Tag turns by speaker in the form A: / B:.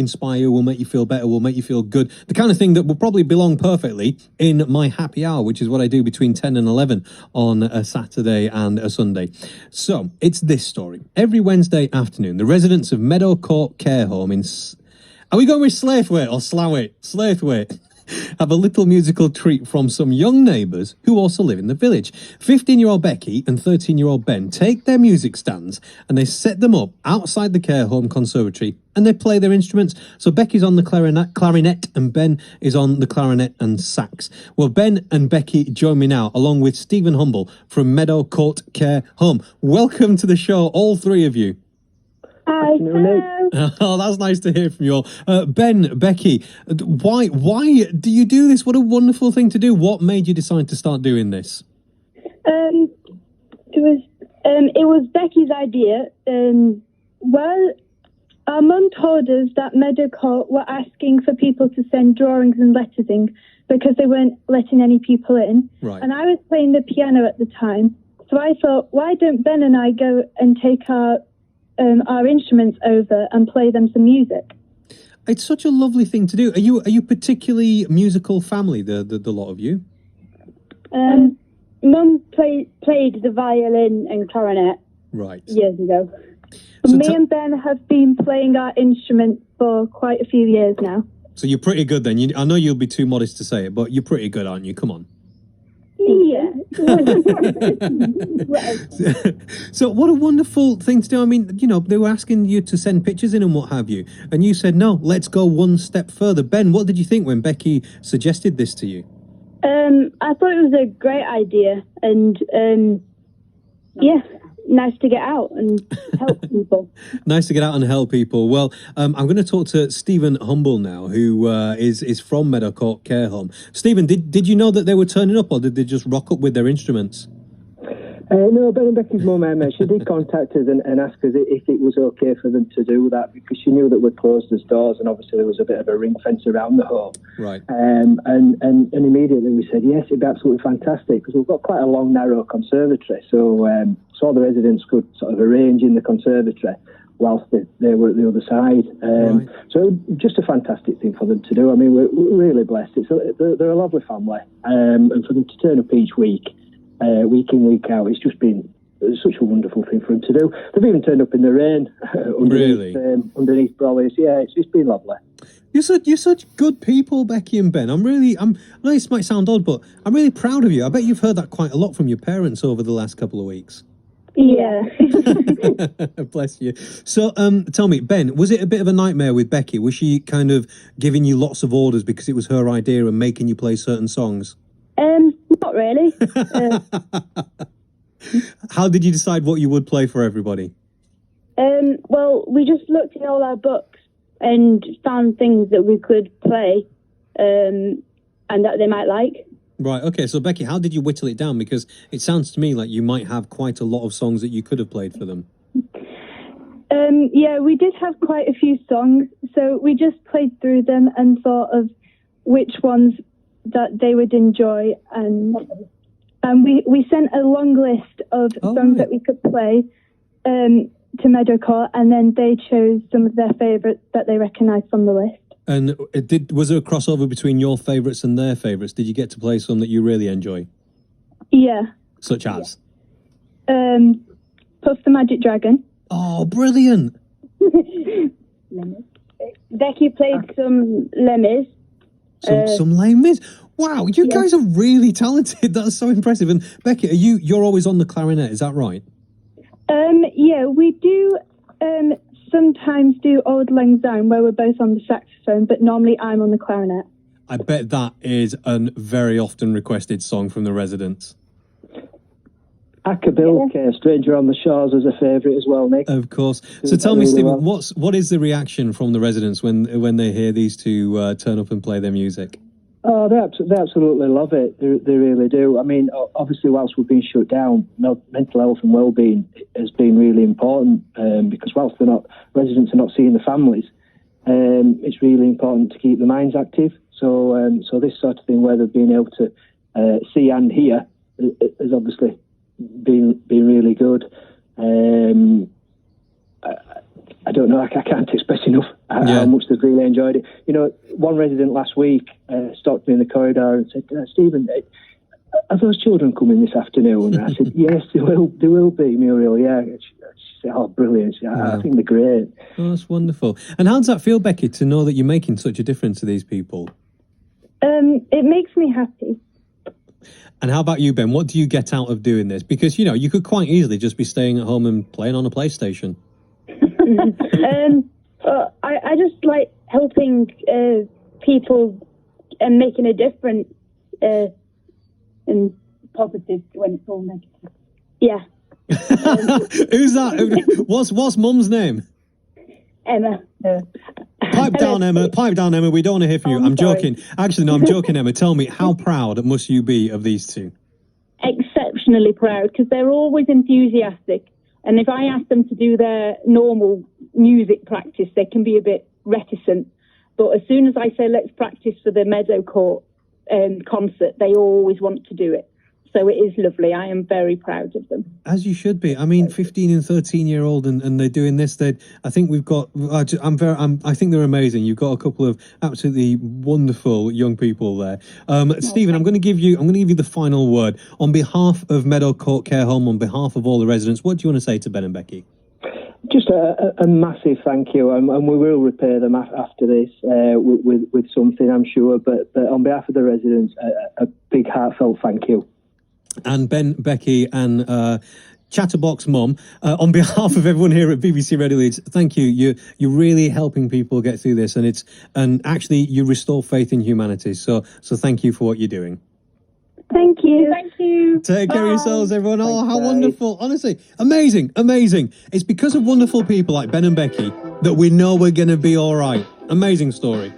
A: inspire you, will make you feel better, will make you feel good. The kind of thing that will probably belong perfectly in my happy hour, which is what I do between 10 and 11 on a Saturday and a Sunday. So it's this story. Every Wednesday afternoon, the residents of Meadow Court Care Home in... Are we going with Slaithwaite or Slowit? Slaithwaite. Have a little musical treat from some young neighbours who also live in the village. 15-year-old Becky and 13-year-old Ben take their music stands and they set them up outside the care home conservatory and they play their instruments. So Becky's on the clarinet and Ben is on the clarinet and sax. Well, Ben and Becky join me now along with Stephen Humble from Meadow Court Care Home. Welcome to the show, all three of you.
B: Hi.
A: Oh, that's nice to hear from you all. Ben, Becky, why do you do this? What a wonderful thing to do. What made you decide to start doing this?
B: It was Becky's idea. Well, our mum told us that Meadow Court were asking for people to send drawings and letters in because they weren't letting any people in.
A: Right.
B: And I was playing the piano at the time, so I thought, why don't Ben and I go and take our instruments over and play them some music?
A: It's such a lovely thing to do. Are you particularly musical family, the lot of you?
B: Mum played the violin and clarinet years ago.
A: So
B: me and Ben have been playing our instruments for quite a few years now.
A: So you're pretty good then. I know you'll be too modest to say it, but you're pretty good, aren't you? Come on.
B: Yeah.
A: So what a wonderful thing to do. I mean, you know, they were asking you to send pictures in and what have you, and you said, no, let's go one step further. Ben, what did you think when Becky suggested this to you?
B: I thought it was a great idea, and nice to get out and help people.
A: Nice to get out and help people. Well, I'm going to talk to Stephen Humble now, who is from Meadow Court Care Home. Stephen, did you know that they were turning up, or did they just rock up with their instruments?
C: No, Ben and Becky's mum, Emma, she did contact us and ask us if it was okay for them to do that, because she knew that we'd closed as doors and obviously there was a bit of a ring fence around the home.
A: Right.
C: And immediately we said, yes, it'd be absolutely fantastic, because we've got quite a long, narrow conservatory, so all the residents could sort of arrange in the conservatory whilst they were at the other side.
A: Right.
C: So just a fantastic thing for them to do. I mean, we're really blessed. They're a lovely family, and for them to turn up each week in, week out, it's just been such a wonderful thing for them to do. They've even turned up in the rain underneath Brolly's. Yeah, it's been lovely.
A: You're such good people, Becky and Ben. I know this might sound odd, but I'm really proud of you. I bet you've heard that quite a lot from your parents over the last couple of weeks.
B: Yeah.
A: Bless you. So, tell me, Ben, was it a bit of a nightmare with Becky? Was she kind of giving you lots of orders because it was her idea and making you play certain songs?
B: Not really.
A: How did you decide what you would play for everybody?
B: Well, we just looked in all our books and found things that we could play and that they might like.
A: Right, okay. So, Becky, how did you whittle it down? Because it sounds to me like you might have quite a lot of songs that you could have played for them.
B: Yeah, we did have quite a few songs, so we just played through them and thought of which ones that they would enjoy, and we sent a long list of songs that we could play to Meadow Court, and then they chose some of their favourites that they recognised from the list.
A: And was there a crossover between your favourites and their favourites? Did you get to play some that you really enjoy?
B: Yeah.
A: Such as?
B: Puff the Magic Dragon.
A: Oh, brilliant.
B: Becky played some Lemmies.
A: Some lame miss. Wow, you guys are really talented. That's so impressive. And Becky, you're always on the clarinet, is that right?
B: Yeah, we do sometimes do Auld Lang Syne where we're both on the saxophone, but normally I'm on the clarinet.
A: I bet that is a very often requested song from the residents.
C: Acapulco, Stranger on the Shores is a favourite as well, Nick.
A: Of course. So tell me, Stephen, what is the reaction from the residents when they hear these two turn up and play their music?
C: Oh, they absolutely love it. They really do. I mean, obviously, whilst we've been shut down, mental health and well-being has been really important because whilst residents are not seeing the families, it's really important to keep the minds active. So this sort of thing where they've been able to see and hear has obviously been really good. I don't know. I can't express enough how much they've really enjoyed it. You know, one resident last week stopped me in the corridor and said, "Stephen, are those children coming this afternoon?" And I said, "Yes, they will be, Muriel." Yeah. She said, "Oh, brilliant! I think they're great."
A: Oh, that's wonderful. And how does that feel, Becky, to know that you're making such a difference to these people?
B: It makes me happy.
A: And how about you, Ben? What do you get out of doing this? Because, you know, you could quite easily just be staying at home and playing on a PlayStation.
D: I just like helping people and making a difference and positive when it's all negative. Yeah.
A: Who's that? What's Mum's name?
D: Emma.
A: Pipe down, Emma. Pipe down, Emma. We don't want to hear from you. I'm joking. Actually, no, I'm joking, Emma. Tell me, how proud must you be of these two?
D: Exceptionally proud, because they're always enthusiastic. And if I ask them to do their normal music practice, they can be a bit reticent. But as soon as I say, let's practice for the Meadow Court concert, they always want to do it. So it is lovely. I am very proud of them.
A: As you should be. I mean, 15 and 13-year-old, and they're doing this. I think we've got. I think they're amazing. You've got a couple of absolutely wonderful young people there. Stephen, I'm going to give you the final word on behalf of Meadow Court Care Home, on behalf of all the residents. What do you want to say to Ben and Becky?
C: Just a massive thank you, and we will repay them after this with something, I'm sure. But on behalf of the residents, a big heartfelt thank you.
A: And Ben, Becky, and Chatterbox Mum, on behalf of everyone here at BBC Radio Leeds, thank you. You're really helping people get through this, and actually you restore faith in humanity. So thank you for what you're doing.
B: Thank you.
D: Thank you.
A: Take care of yourselves, everyone. Oh, how wonderful. Honestly, amazing. It's because of wonderful people like Ben and Becky that we know we're going to be all right. Amazing story.